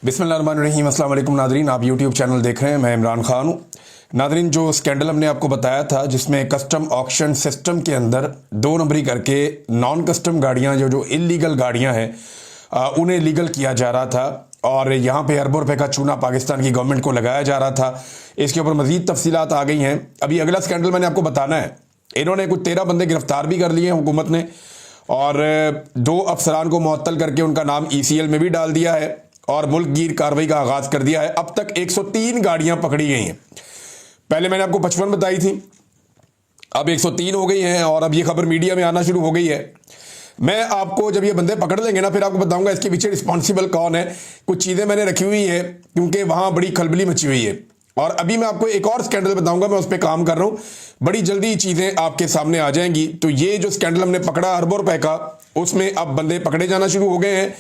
बिस्मिल्लाहिर्रहमानिर्रहीम। अस्सलाम वालेकुम नादरीन, आप यूट्यूब चैनल देख रहे हैं, मैं इमरान खान हूँ। नादरीन, जो स्कैंडल हमने आपको बताया था जिसमें कस्टम ऑक्शन सिस्टम के अंदर 2 नंबरी करके नॉन कस्टम गाड़ियाँ जो इलीगल गाड़ियाँ हैं उन्हें लीगल किया जा रहा था और यहाँ पे अरबों रुपए का चूना पाकिस्तान की गवर्नमेंट को लगाया जा रहा था। इसके ऊपर मजीद तफसीलात आ गई हैं। अभी अगला स्कैंडल मैंने आपको बताना है। इन्होंने कुछ 13 बंदे गिरफ्तार भी कर लिए हैं हुकूमत ने और 2 अफसरान को मुअत्तल करके उनका नाम ECL में भी डाल दिया है और मुल्क गिर कार्रवाई का आगाज कर दिया है। अब तक 103 गाड़ियां पकड़ी गई हैं। पहले मैंने आपको 55 बताई थी, अब 103 हो गई हैं और अब ये खबर मीडिया में आना शुरू हो गई है। मैं आपको जब ये बंदे पकड़ लेंगे ना, फिर आपको बताऊंगा इसके पीछे रिस्पॉन्सिबल कौन है। कुछ चीज़ें मैंने रखी हुई है क्योंकि वहां बड़ी खलबली मची हुई है। और अभी मैं आपको एक और स्कैंडल बताऊंगा, मैं उस पर काम कर रहा हूं। बड़ी जल्दी चीज़ें आपके सामने आ जाएंगी। तो ये जो स्कैंडल हमने पकड़ा अरबों रुपए का, उसमें अब बंदे पकड़े जाना शुरू हो गए हैं।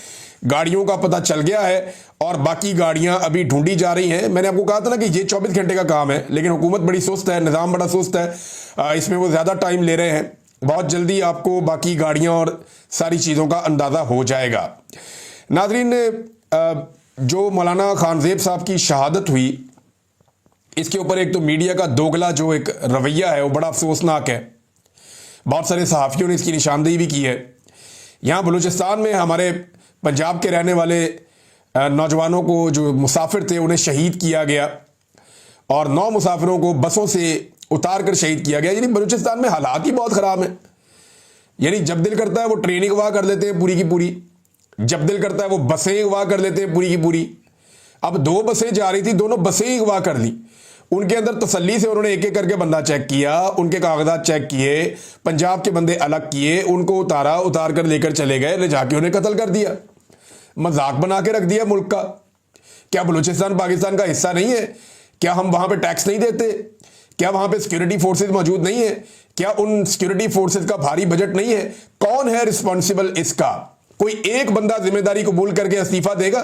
गाड़ियों का पता चल गया है और बाकी गाड़ियां अभी ढूंढी जा रही हैं। मैंने आपको कहा था ना कि ये 24 घंटे का काम है, लेकिन हुकूमत बड़ी सुस्त है, निज़ाम बड़ा सुस्त है, इसमें वो ज़्यादा टाइम ले रहे हैं। बहुत जल्दी आपको बाकी गाड़ियां और सारी चीज़ों का अंदाज़ा हो जाएगा। नाज़रीन, जो मौलाना खानजेब साहब की शहादत हुई, इसके ऊपर एक तो मीडिया का दोगला जो एक रवैया है वो बड़ा अफसोसनाक है। बहुत सारे सहाफ़ियों ने इसकी निशानदेही भी की है। यहाँ बलूचिस्तान में हमारे पंजाब के रहने वाले नौजवानों को जो मुसाफिर थे उन्हें शहीद किया गया और 9 मुसाफिरों को बसों से उतार कर शहीद किया गया। यानी बलूचिस्तान में हालात ही बहुत ख़राब हैं। यानी जब दिल करता है वो ट्रेन अगवा कर लेते हैं पूरी की पूरी, जब दिल करता है वो बसें अगवा कर लेते हैं पूरी की पूरी। अब 2 बसें जा रही थी, दोनों बसें ही अगवा कर ली। उनके अंदर तसल्ली से उन्होंने एक एक करके बंदा चेक किया, उनके कागजात चेक किए, पंजाब के बंदे अलग किए, उनको उतार कर लेकर चले गए, ले जाके उन्हें कत्ल कर दिया। मजाक बना के रख दिया मुल्क का। क्या बलूचिस्तान पाकिस्तान का हिस्सा नहीं है? क्या हम वहां पे टैक्स नहीं देते? क्या वहां पे सिक्योरिटी फोर्सेज मौजूद नहीं है? क्या उन सिक्योरिटी फोर्सेज का भारी बजट नहीं है? कौन है रिस्पॉन्सिबल इसका? कोई एक बंदा जिम्मेदारी कबूल करके इस्तीफा देगा?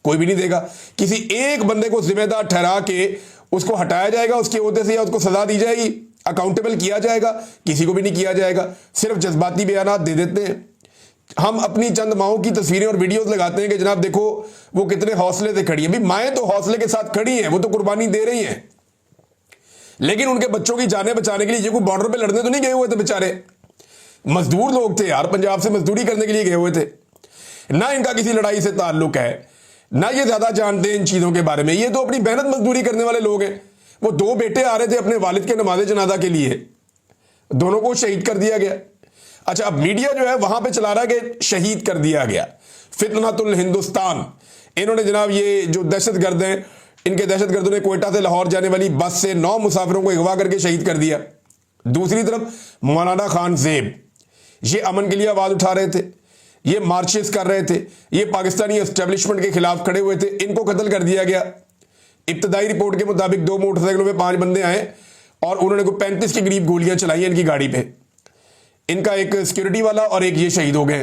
कोई भी नहीं देगा। किसी एक बंदे को जिम्मेदार ठहरा के उसको हटाया जाएगा उसके ओहदे से या उसको सजा दी जाएगी, अकाउंटेबल किया जाएगा? किसी को भी नहीं किया जाएगा। सिर्फ जज्बाती बयानात दे देते हैं। हम अपनी चंद माओं की तस्वीरें और वीडियोस लगाते हैं कि जनाब देखो वो कितने हौसले से खड़ी है। भाई माएँ तो हौसले के साथ खड़ी हैं, वो तो कुर्बानी दे रही हैं, लेकिन उनके बच्चों की जानें बचाने के लिए ये कोई बॉर्डर पे लड़ने तो नहीं गए हुए थे बेचारे। मजदूर लोग थे यार, पंजाब से मजदूरी करने के लिए गए हुए थे। ना इनका किसी लड़ाई से ताल्लुक है, ना ये ज्यादा जानते हैं इन चीजों के बारे में। ये तो अपनी मेहनत मजदूरी करने वाले लोग हैं। वो 2 बेटे आ रहे थे अपने वालिद के नमाज जनाजा के लिए, दोनों को शहीद कर दिया गया। अच्छा, अब मीडिया जो है वहां पे चला रहा है कि शहीद कर दिया गया, फितनतुल हिंदुस्तान। इन्होंने जनाब ये जो दहशतगर्द हैं, इनके दहशतगर्दों ने कोयटा से लाहौर जाने वाली बस से 9 मुसाफिरों को अगवा करके शहीद कर दिया। दूसरी तरफ मौलाना खानजेब ये अमन के लिए आवाज उठा रहे थे, ये मार्चेस कर रहे थे, ये पाकिस्तानी एस्टेब्लिशमेंट के खिलाफ खड़े हुए थे, इनको कत्ल कर दिया गया। इब्तदाई रिपोर्ट के मुताबिक 2 मोटरसाइकिलों में 5 बंदे आए और उन्होंने कोई 35 के करीब गोलियां चलाई इनकी गाड़ी पे। इनका एक सिक्योरिटी वाला और एक ये शहीद हो गए।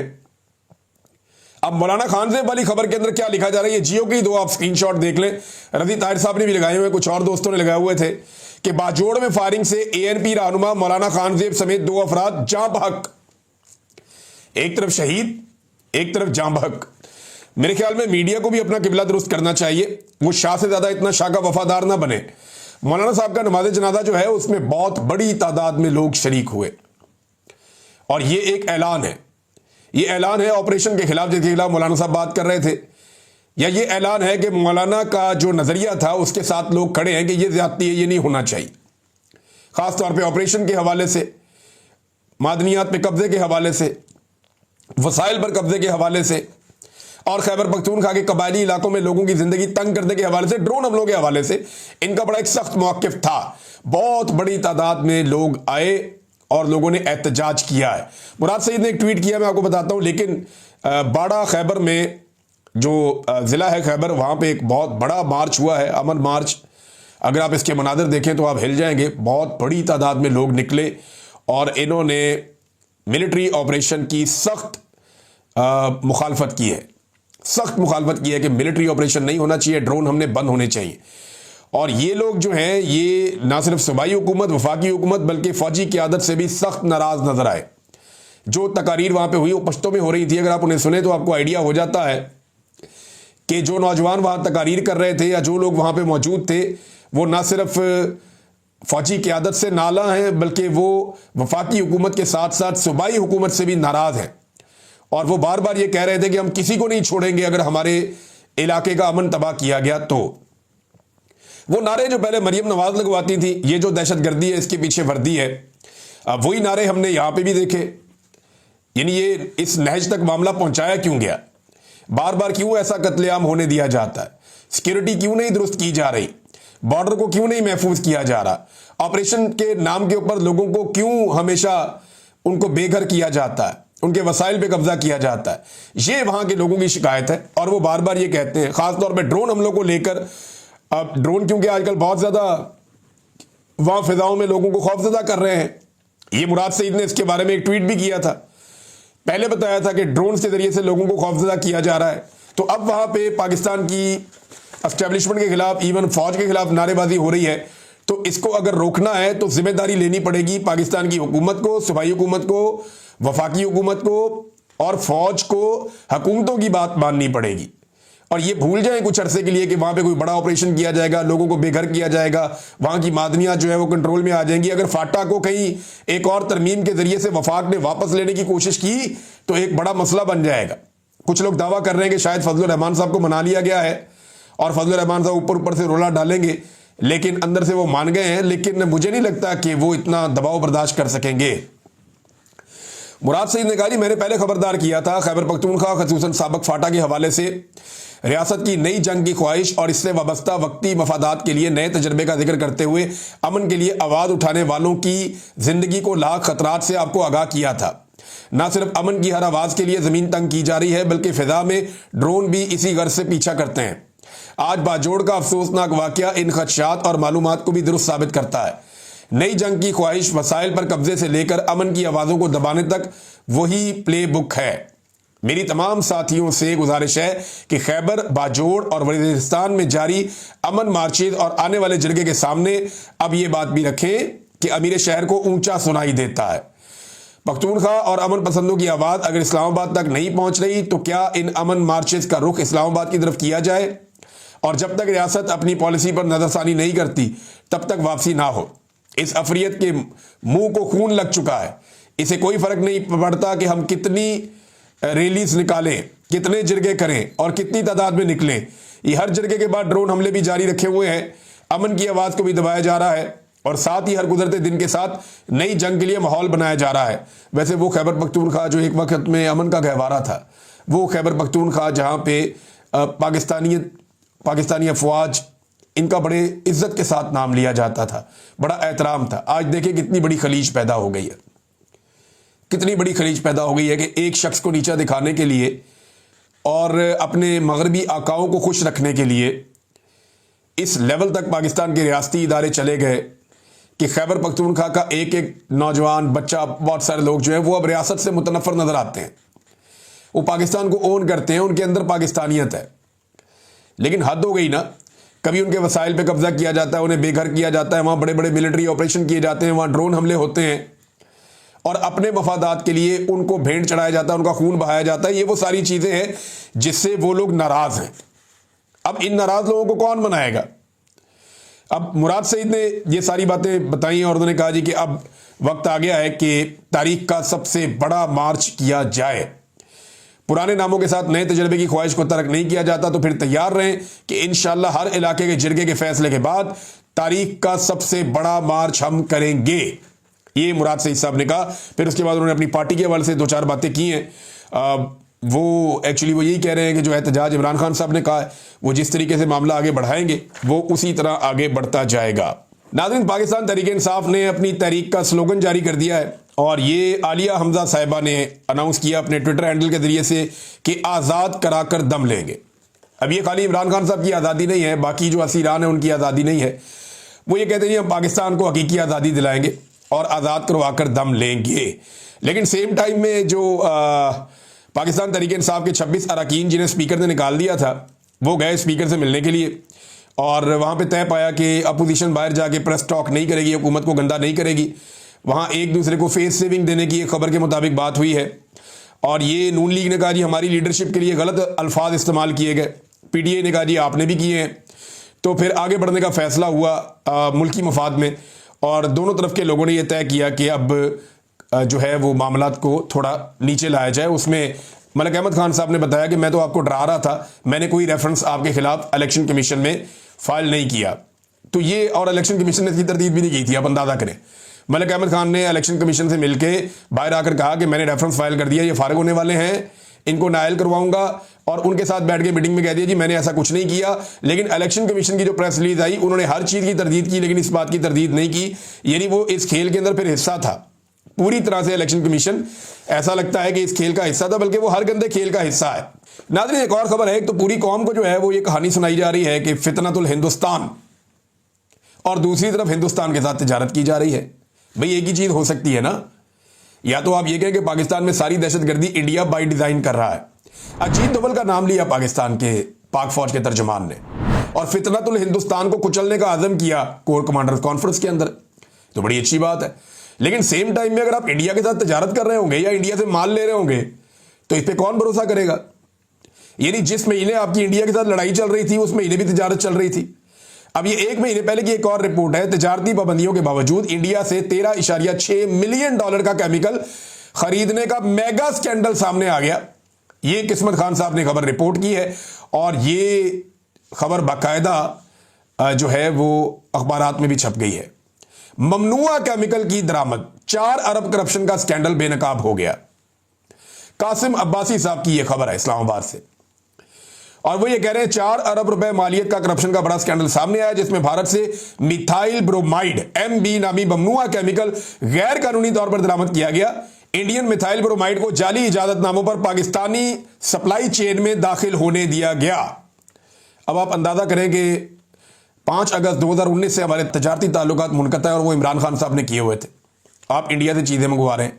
अब मौलाना खानजेब वाली खबर के अंदर क्या लिखा जा रहा है, ये जियो की 2 आप स्क्रीनशॉट देख लें। रजी ताहिर साहब ने भी लगाए हुए, कुछ और दोस्तों ने लगाए हुए थे कि बाजोड़ में फायरिंग से ANP रहनुमा मौलाना खानजेब समेत 2 अफराद जाँ बहक। एक तरफ शहीद, एक तरफ जाँ बहक। मेरे ख्याल में मीडिया को भी अपना किबला दुरुस्त करना चाहिए। वो शाह से ज्यादा इतना शाह का वफादार ना बने। मौलाना साहब का नमाज जनाजा जो है उसमें बहुत बड़ी तादाद में लोग शरीक हुए और ये एक ऐलान है, ये ऐलान है ऑपरेशन के खिलाफ जिसके खिलाफ मौलाना साहब बात कर रहे थे, या ये ऐलान है कि मौलाना का जो नजरिया था उसके साथ लोग खड़े हैं कि ये ज्यादती है, ये नहीं होना चाहिए। खासतौर पर ऑपरेशन के हवाले से, मादनियात पे कब्जे के हवाले से, वसाइल पर कब्जे के हवाले से और खैबर पख्तूनख्वा के कबायली इलाकों में लोगों की जिंदगी तंग करने के हवाले से, ड्रोन हमलों के हवाले से इनका बड़ा एक सख्त मौक़िफ़ था। बहुत बड़ी तादाद में लोग आए और लोगों ने एहतजाज किया है। मुराद सईद ने एक ट्वीट किया, मैं आपको बताता हूं। लेकिन बाड़ा खैबर में जो ज़िला है खैबर, वहाँ पे एक बहुत बड़ा मार्च हुआ है, अमन मार्च। अगर आप इसके मनाज़र देखें तो आप हिल जाएंगे। बहुत बड़ी तादाद में लोग निकले और इन्होंने मिलिट्री ऑपरेशन की सख्त मुखालफत की है, सख्त मुखालफत की है कि मिलिट्री ऑपरेशन नहीं होना चाहिए, ड्रोन हमने बंद होने चाहिए। और ये लोग जो हैं ये ना सिर्फ सूबाई हुकूमत, वफाकी हुकूमत, बल्कि फौजी क़यादत से भी सख्त नाराज नजर आए। जो तकारीर वहाँ पे हुई वो पश्तो में हो रही थी, अगर आप उन्हें सुने तो आपको आइडिया हो जाता है कि जो नौजवान वहाँ तकारीर कर रहे थे या जो लोग वहाँ पे मौजूद थे वो ना सिर्फ फौजी क़यादत से नाला हैं बल्कि वो वफाकी हुकूमत के साथ साथ सूबाई हुकूमत से भी नाराज़ हैं। और वो बार बार ये कह रहे थे कि हम किसी को नहीं छोड़ेंगे अगर हमारे इलाके का अमन तबाह किया गया तो। वो नारे जो पहले मरियम नवाज लगवाती थी, ये जो दहशतगर्दी है इसके पीछे वर्दी है, वही नारे हमने यहाँ पे भी देखे। यानी ये इस नहज तक मामला पहुंचाया क्यों गया? बार बार क्यों ऐसा कत्लेआम होने दिया जाता है? सिक्योरिटी क्यों नहीं दुरुस्त की जा रही? बॉर्डर को क्यों नहीं महफूज किया जा रहा? ऑपरेशन के नाम के ऊपर लोगों को क्यों हमेशा उनको बेघर किया जाता है, उनके वसाइल पे कब्जा किया जाता है? ये वहां के लोगों की शिकायत है और वो बार बार ये कहते हैं, खासतौर पर ड्रोन हमलों को लेकर। अब ड्रोन क्योंकि आजकल बहुत ज्यादा वहां फिजाओं में लोगों को खौफजदा कर रहे हैं। ये मुराद सईद ने इसके बारे में एक ट्वीट भी किया था, पहले बताया था कि ड्रोन के जरिए से लोगों को खौफजदा किया जा रहा है। तो अब वहां पे पाकिस्तान की एस्टेब्लिशमेंट के खिलाफ, इवन फौज के खिलाफ नारेबाजी हो रही है। तो इसको अगर रोकना है तो जिम्मेदारी लेनी पड़ेगी पाकिस्तान की हुकूमत को, सूबाई हुकूमत को, वफाकी हुकूमत को और फौज को हुकूमतों की बात माननी पड़ेगी। और ये भूल जाएं कुछ अरसे के लिए कि वहां पे कोई बड़ा ऑपरेशन किया जाएगा, लोगों को बेघर किया जाएगा, वहां की मादनियां जो है वो कंट्रोल में आ जाएंगी। अगर फाटा को कहीं एक और तरमीम के जरिए से वफाक ने वापस लेने की कोशिश की तो एक बड़ा मसला बन जाएगा। कुछ लोग दावा कर रहे हैं कि शायद फजलुर रहमान साहब को मना लिया गया है और फजलुर रहमान साहब ऊपर ऊपर से रोला डालेंगे, लेकिन अंदर से वो मान गए हैं। लेकिन मुझे नहीं लगता कि वो इतना दबाव बर्दाश्त कर सकेंगे। मुराद सईद ने कहा, मैंने पहले खबरदार किया था खैबर पख्तूनख्वा खसूसन साबिक फाटा के हवाले से रियासत की नई जंग की ख्वाहिश और इससे वाबस्ता वक्ती मफादात के लिए नए तजर्बे का जिक्र करते हुए अमन के लिए आवाज़ उठाने वालों की जिंदगी को लाख खतरात से आपको आगाह किया था। न सिर्फ अमन की हर आवाज़ के लिए ज़मीन तंग की जा रही है बल्कि फ़िज़ा में ड्रोन भी इसी गर्ज से पीछा करते हैं। आज बाजोड़ का अफसोसनाक वाक़या इन खदशात और मालूमात को भी दुरुस्त साबित करता है। नई जंग की ख्वाहिश वसाइल पर कब्जे से लेकर अमन की आवाज़ों को दबाने तक वही प्ले बुक है। मेरी तमाम साथियों से गुजारिश है कि खैबर, बाजोड़ और वजीरिस्तान में जारी अमन मार्चेज और आने वाले जरगे के सामने अब ये बात भी रखें कि अमीर शहर को ऊंचा सुनाई देता है। पख्तूनख्वा और अमन पसंदों की आवाज़ अगर इस्लामाबाद तक नहीं पहुंच रही तो क्या इन अमन मार्चेज का रुख इस्लामाबाद की तरफ किया जाए? और जब तक रियासत अपनी पॉलिसी पर नजरसानी नहीं करती तब तक वापसी ना हो। इस अफरियत के मुंह को खून लग चुका है। इसे कोई फर्क नहीं पड़ता कि हम कितनी रैलीज निकालें, कितने जिरगे करें और कितनी तादाद में निकलें। ये हर जिरगे के बाद ड्रोन हमले भी जारी रखे हुए हैं। अमन की आवाज़ को भी दबाया जा रहा है और साथ ही हर गुजरते दिन के साथ नई जंग के लिए माहौल बनाया जा रहा है। वैसे वो खैबर पख्तूनख्वा जो एक वक्त में अमन का गहवारा था, वो खैबर पख्तूनख्वा जहाँ पे पाकिस्तानी अफवाज इनका बड़े इज्जत के साथ नाम लिया जाता था, बड़ा एहतराम था। आज देखिए कितनी बड़ी खलीज पैदा हो गई है, कितनी बड़ी खलीज पैदा हो गई है कि एक शख्स को नीचा दिखाने के लिए और अपने मगरबी आकाओं को खुश रखने के लिए इस लेवल तक पाकिस्तान के रियासती इदारे चले गए कि खैबर पख्तूनख्वा का एक एक नौजवान बच्चा, बहुत सारे लोग जो हैं वो अब रियासत से मुतनफ़र नजर आते हैं। वो पाकिस्तान को ओन करते हैं, उनके अंदर पाकिस्तानियत है। लेकिन हद हो गई ना, कभी उनके वसाइल पे कब्जा किया जाता है, उन्हें बेघर किया जाता है, वहाँ बड़े बड़े मिलिट्री ऑपरेशन किए जाते हैं, वहाँ ड्रोन हमले होते हैं और अपने मफादात के लिए उनको भेंट चढ़ाया जाता है, उनका खून बहाया जाता है। ये वो सारी चीज़ें हैं जिससे वो लोग नाराज़ हैं। अब इन नाराज़ लोगों को कौन मनाएगा? अब मुराद सईद ने ये सारी बातें बताई और उन्होंने कहा जी कि अब वक्त आ गया है कि तारीख का सबसे बड़ा मार्च किया जाए। पुराने नामों के साथ नए तजर्बे की ख्वाहिश को तर्क नहीं किया जाता तो फिर तैयार रहें कि इंशाअल्लाह हर इलाके के जिरगे के फैसले के बाद तारीख का सबसे बड़ा मार्च हम करेंगे। ये मुराद सईद साहब ने कहा। फिर उसके बाद उन्होंने अपनी पार्टी के हवाले से दो चार बातें की हैं। वो एक्चुअली वो यही कह रहे हैं कि जो एहतजाज इमरान खान साहब ने कहा है वो जिस तरीके से मामला आगे बढ़ाएंगे वो उसी तरह आगे बढ़ता जाएगा। नाज़रीन, पाकिस्तान तहरीक इंसाफ ने अपनी तहरीक का स्लोगन जारी कर दिया है और ये आलिया हमजा साहिबा ने अनाउंस किया अपने ट्विटर हैंडल के जरिए से कि आज़ाद कराकर दम लेंगे। अब ये खाली इमरान खान साहब की आज़ादी नहीं है, बाकी जो असीरान है उनकी आज़ादी नहीं है। वो ये कहते हैं हम पाकिस्तान को हकीकी आज़ादी दिलाएंगे और आज़ाद करवाकर दम लेंगे। लेकिन सेम टाइम में जो पाकिस्तान तहरीक इंसाफ के 26 अरकान जिन्हें स्पीकर ने निकाल दिया था वो गए स्पीकर से मिलने के लिए और वहाँ पे तय पाया कि अपोजिशन बाहर जाके प्रेस टॉक नहीं करेगी, हुकूमत को गंदा नहीं करेगी। वहाँ एक दूसरे को फेस सेविंग देने की एक खबर के मुताबिक बात हुई है और ये नून लीग ने कहा जी हमारी लीडरशिप के लिए गलत अल्फाज इस्तेमाल किए गए। पीटीआई ने कहा जी आपने भी किए हैं। तो फिर आगे बढ़ने का फैसला हुआ मुल्की मफाद में, और दोनों तरफ के लोगों ने यह तय किया कि अब जो है वो मामलात को थोड़ा नीचे लाया जाए। उसमें मलिक अहमद खान साहब ने बताया कि मैं तो आपको डरा रहा था, मैंने कोई रेफरेंस आपके खिलाफ इलेक्शन कमीशन में फाइल नहीं किया। तो ये, और इलेक्शन कमीशन ने इसकी तरदीद भी नहीं की थी, आप अंदाजा करें। मलिक अहमद खान ने इलेक्शन कमीशन से मिलके बाहर आकर कहा कि मैंने रेफरेंस फाइल कर दिया, ये फारिग होने वाले हैं, इनको नायल करवाऊंगा, और उनके साथ बैठ के मीटिंग में कह दिया जी मैंने ऐसा कुछ नहीं किया। लेकिन इलेक्शन कमीशन की जो प्रेस रिलीज आई, उन्होंने हर चीज की तरदीद की, लेकिन इस बात की तरदीद नहीं की, यानी वो इस खेल के अंदर फिर हिस्सा था पूरी तरह से। इलेक्शन कमीशन ऐसा लगता है कि इस खेल का हिस्सा था, बल्कि वो हर गंदे खेल का हिस्सा है। नाज़रीन, एक और खबर है, एक तो पूरी कौम को जो है वो ये कहानी सुनाई जा रही है कि फितनतुल हिंदुस्तान, और दूसरी तरफ हिंदुस्तान के साथ तिजारत की जा रही है। भाई एक ही चीज हो सकती है ना, या तो आप ये कहें कि पाकिस्तान में सारी दहशतगर्दी इंडिया बाय डिजाइन कर रहा है। अजीत दोवल का नाम लिया पाकिस्तान के पाक फौज के तर्जमान ने, और फितनतुल हिंदुस्तान को कुचलने का आज़म किया कोर कमांडर्स कॉन्फ्रेंस के अंदर, तो बड़ी अच्छी बात है। लेकिन सेम टाइम में अगर आप इंडिया के साथ तजारत कर रहे होंगे या इंडिया से माल ले रहे होंगे, तो इस पर कौन भरोसा करेगा। यानी जिस महीने आपकी इंडिया के साथ लड़ाई चल रही थी, उस महीने भी तजारत चल रही थी। अब ये एक महीने पहले की एक और रिपोर्ट है, तजारती पाबंदियों के बावजूद इंडिया से $13.6 मिलियन का केमिकल खरीदने का मेगा स्कैंडल सामने आ गया। ये किस्मत खान साहब ने खबर रिपोर्ट की है, और ये खबर बाकायदा जो है वो अखबारात में भी छप गई है। ममनुआ केमिकल की दरामद, 4 अरब करप्शन का स्कैंडल बेनकाब हो गया। कासिम अब्बासी साहब की यह खबर है इस्लामाबाद से, और वो ये कह रहे हैं 4 अरब रुपए मालियत का करप्शन का बड़ा स्कैंडल सामने आया, जिसमें भारत से मिथाइल ब्रोमाइड MB नामी ममनुआ केमिकल गैर कानूनी तौर पर बरामद किया गया। इंडियन मिथाइल ब्रोमाइड को जाली इजाजतनामों पर पाकिस्तानी सप्लाई चेन में दाखिल होने दिया गया। अब आप अंदाजा करें कि 5 अगस्त 2019 से हमारे तजारती ताल्लुकात मुनक़ता है, और वो इमरान खान साहब ने किए हुए थे। आप इंडिया से चीजें मंगवा रहे हैं,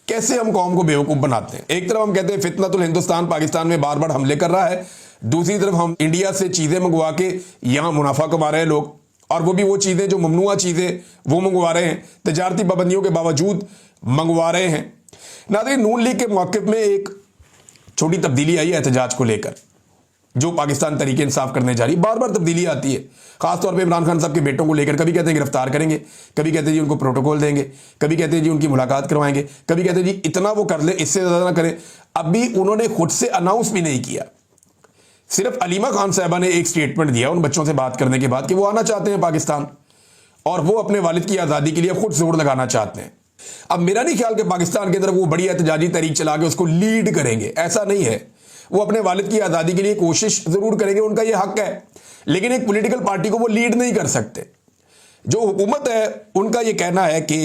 कैसे हम कौम को बेवकूफ बनाते हैं। एक तरफ हम कहते हैं फितनतुल हिंदुस्तान पाकिस्तान में बार बार हमले कर रहा है, दूसरी तरफ हम इंडिया से चीजें मंगवा के यहां मुनाफा कमा रहे हैं लोग, और वो भी वो चीजें जो ममनुआ चीजें वो मंगवा रहे हैं, तजारती पाबंदियों के बावजूद मंगवा रहे हैं। नाज़रीन, नून लीग के मौक़िफ़ में एक छोटी तब्दीली आई है एहतजाज को लेकर, जो पाकिस्तान तरीके इंसाफ करने जा रही है। बार बार तब्दीली आती है, खासतौर पे इमरान खान साहब के बेटों को लेकर। कभी कहते हैं गिरफ्तार करेंगे, कभी कहते हैं जी उनको प्रोटोकॉल देंगे, कभी कहते हैं जी उनकी मुलाकात करवाएंगे, कभी कहते हैं जी इतना वो कर ले, इससे ज़्यादा ना करें। अभी उन्होंने खुद से अनाउंस भी नहीं किया, सिर्फ अलीमा खान साहबा ने एक स्टेटमेंट दिया उन बच्चों से बात करने के बाद कि वो आना चाहते हैं पाकिस्तान, और वो अपने वालिद की आज़ादी के लिए खुद जोर लगाना चाहते हैं। अब मेरा नहीं ख्याल कि पाकिस्तान के अंदर वो बड़ी एहतजाजी तहरीक चला के उसको लीड करेंगे, ऐसा नहीं है। वो अपने वालिद की आज़ादी के लिए कोशिश ज़रूर करेंगे, उनका ये हक है, लेकिन एक पॉलिटिकल पार्टी को वो लीड नहीं कर सकते। जो हुकूमत है उनका ये कहना है कि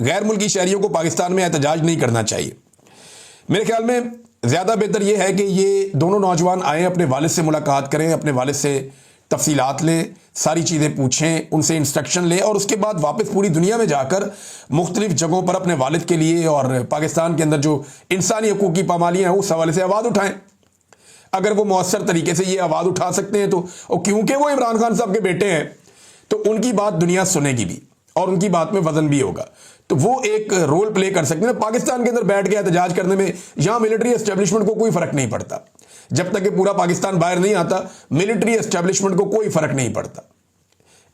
गैर मुल्की शहरियों को पाकिस्तान में एहतजाज नहीं करना चाहिए। मेरे ख्याल में ज़्यादा बेहतर ये है कि ये दोनों नौजवान आएँ, अपने वालिद से मुलाकात करें, अपने वालिद से तफसीलात लें, सारी चीज़ें पूछें, उनसे इंस्ट्रक्शन लें, और उसके बाद वापस पूरी दुनिया में जाकर मुख्तलिफ जगहों पर अपने वालिद के लिए और पाकिस्तान के अंदर जो इंसानी हकूक़ की पामालियाँ हैं उस हवाले से आवाज़ उठाएं। अगर वो मौसर तरीके से ये आवाज़ उठा सकते हैं तो, और क्योंकि वो इमरान खान साहब के बेटे हैं, तो उनकी बात दुनिया सुनेगी भी, और उनकी बात में वजन भी होगा, तो वो एक रोल प्ले कर सकते हैं। पाकिस्तान के अंदर बैठ के एहतजाज करने में यहाँ मिलिट्री एस्टेब्लिशमेंट को कोई फ़र्क नहीं पड़ता। जब तक कि पूरा पाकिस्तान बाहर नहीं आता, मिलिट्री एस्टेब्लिशमेंट को कोई फ़र्क नहीं पड़ता।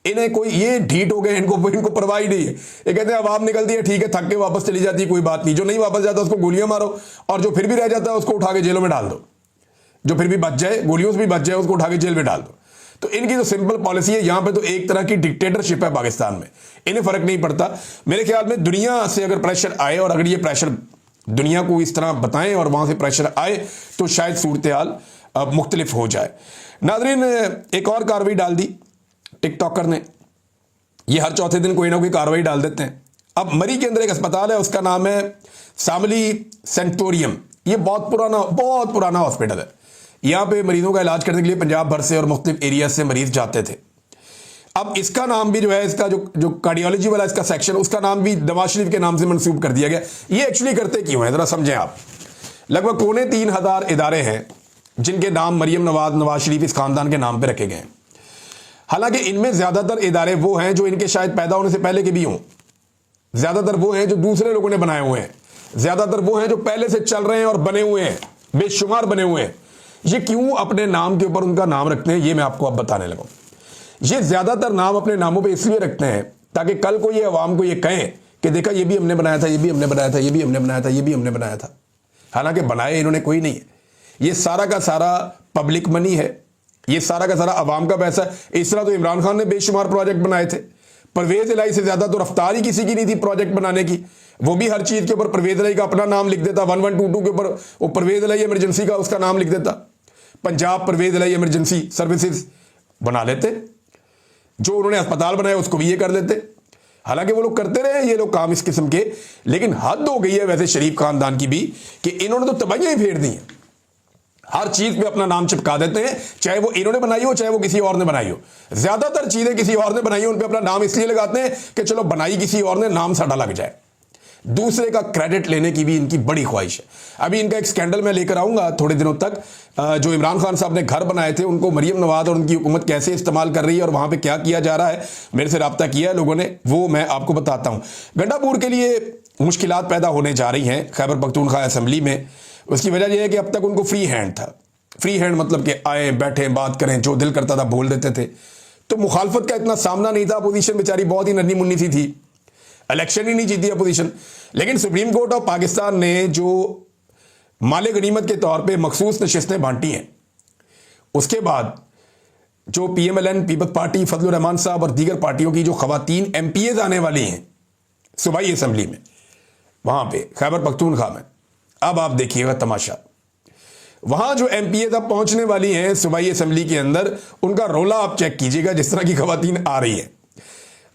इन्हें कोई ये ढीठ हो गए, इनको परवाह ही नहीं है। ये कहते हैं आवाम निकलती है, ठीक है, थक के वापस चली जाती है, कोई बात नहीं। जो नहीं वापस जाता उसको गोलियां मारो, और जो फिर भी रह जाता है उसको उठा के जेलों में डाल दो। जो फिर भी बच जाए, गोलियों से भी बच जाए, उसको उठा के जेल में डाल दो। तो इनकी जो सिंपल पॉलिसी है, यहां पे तो एक तरह की डिक्टेटरशिप है पाकिस्तान में, इन्हें फर्क नहीं पड़ता। मेरे ख्याल में दुनिया से अगर प्रेशर आए, और अगर ये प्रेशर दुनिया को इस तरह बताएं और वहां से प्रेशर आए, तो शायद सूरत हाल मुख्तलिफ हो जाए। नाज़रीन, एक और कार्रवाई डाल दी टिकटॉकर ने। ये हर चौथे दिन कोई ना कोई कार्रवाई डाल देते हैं। अब मरी के अंदर एक अस्पताल है, उसका नाम है सामली सेंटोरियम। ये बहुत पुराना हॉस्पिटल है। यहाँ पे मरीजों का इलाज करने के लिए पंजाब भर से और मुख्तलिफ एरिया से मरीज जाते थे। अब इसका नाम भी जो है, इसका जो कार्डियोलॉजी वाला इसका सेक्शन, उसका नाम भी नवाज शरीफ के नाम से मंसूब कर दिया गया। ये एक्चुअली करते क्यों है, जरा समझें आप। लगभग 2.25 इदारे हैं जिनके नाम मरियम नवाज शरीफ इस खानदान के नाम पे रखे गए हैं। हालांकि इनमें ज्यादातर इदारे वो हैं जो इनके शायद पैदा होने से पहले के भी हों, ज्यादातर वो हैं जो दूसरे लोगों ने बनाए हुए हैं, ज्यादातर वो हैं जो पहले से चल रहे हैं और बने हुए हैं, बेशुमार बने हुए हैं। ये क्यों अपने नाम के ऊपर उनका नाम रखते हैं, ये मैं आपको अब बताने लगा। ये ज्यादातर नाम अपने नामों पे इसलिए रखते हैं ताकि कल को ये अवाम को ये कहें कि देखा ये भी हमने बनाया था, ये भी हमने बनाया था, ये भी हमने बनाया था, ये भी हमने बनाया था। हालांकि बनाए इन्होंने कोई नहीं है। ये सारा का सारा पब्लिक मनी है, ये सारा का सारा अवाम का पैसा है। इस तरह तो इमरान खान ने बेशुमार प्रोजेक्ट बनाए थे। परवेज इलाही से ज्यादा तो रफ्तार ही किसी की नहीं थी प्रोजेक्ट बनाने की। वो भी हर चीज के ऊपर परवेज इलाही का अपना नाम लिख देता। 1122 के ऊपर वो परवेज इलाही इमरजेंसी का उसका नाम लिख देता। पंजाब परवेज इलाही इमरजेंसी सर्विसेज बना लेते। जो उन्होंने अस्पताल बनाया उसको भी ये कर लेते। हालांकि वो लोग करते रहे ये लोग काम इस किस्म के, लेकिन हद हो गई है वैसे शरीफ खानदान की भी कि इन्होंने तो तबाहियां ही फेर दी हैं। हर चीज पे अपना नाम चिपका देते हैं, चाहे वो इन्होंने बनाई हो चाहे वो किसी और ने बनाई हो। ज्यादातर चीजें किसी और ने बनाई हो, उन पे अपना नाम इसलिए लगाते हैं कि चलो बनाई किसी और ने, नाम साडा लग जाए। दूसरे का क्रेडिट लेने की भी इनकी बड़ी ख्वाहिश है। अभी इनका एक स्कैंडल मैं लेकर आऊंगा थोड़े दिनों तक। जो इमरान खान साहब ने घर बनाए थे उनको मरियम नवाज और उनकी हुकूमत कैसे इस्तेमाल कर रही है और वहां पे क्या किया जा रहा है, मेरे से रब्ता किया है लोगों ने, वो मैं आपको बताता हूं। गंडापुर के लिए मुश्किलात पैदा होने जा रही हैं खैबर पख्तूनख्वा असेंबली में। उसकी वजह यह है कि अब तक उनको फ्री हैंड था। फ्री हैंड मतलब कि आए बैठे बात करें, जो दिल करता था बोल देते थे। तो मुखालफत का इतना सामना नहीं था। अपोजिशन बेचारी बहुत ही नन्ही मुन्नी सी थी, इलेक्शन ही नहीं जीती अपोजिशन। लेकिन सुप्रीम कोर्ट ऑफ पाकिस्तान ने जो माले गनीमत के तौर पे मखसूस नशिस्तें बांटी हैं, उसके बाद जो PMLN पीपल्स पार्टी फजलुर रहमान साहब और दीगर पार्टियों की जो खवातीन MPAs आने वाली हैं सूबाई असेंबली में, वहां पे खैबर पख्तूनख्वा में, अब आप देखिएगा तमाशा। वहां जो MPAs अब पहुंचने वाली हैं सूबाई असेंबली के अंदर, उनका रोला आप चेक कीजिएगा जिस तरह की खवातीन आ रही है।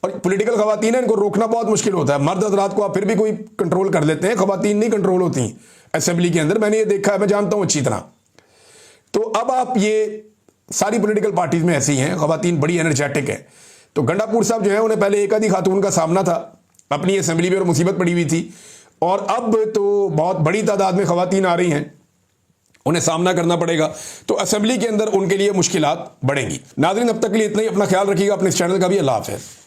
और पॉलिटिकल खवातीन है, इनको रोकना बहुत मुश्किल होता है। मर्द हजरात को आप फिर भी कोई कंट्रोल कर लेते हैं, खवातीन नहीं कंट्रोल होती असेंबली के अंदर। मैंने ये देखा है, मैं जानता हूं अच्छी तरह। तो अब आप ये सारी पॉलिटिकल पार्टीज में ऐसी हैं, खवातीन बड़ी एनर्जेटिक है। तो गंडापुर साहब जो है उन्हें पहले एक आधी खातून का सामना था अपनी असेंबली में और मुसीबत पड़ी हुई थी, और अब तो बहुत बड़ी तादाद में खवातीन आ रही हैं, उन्हें सामना करना पड़ेगा। तो असेंबली के अंदर उनके लिए मुश्किलात बढ़ेंगी। नाज़रीन, अब तक के लिए इतना ही। अपना ख्याल रखिएगा, अपने इस चैनल का भी। अल्लाह हाफ़िज़।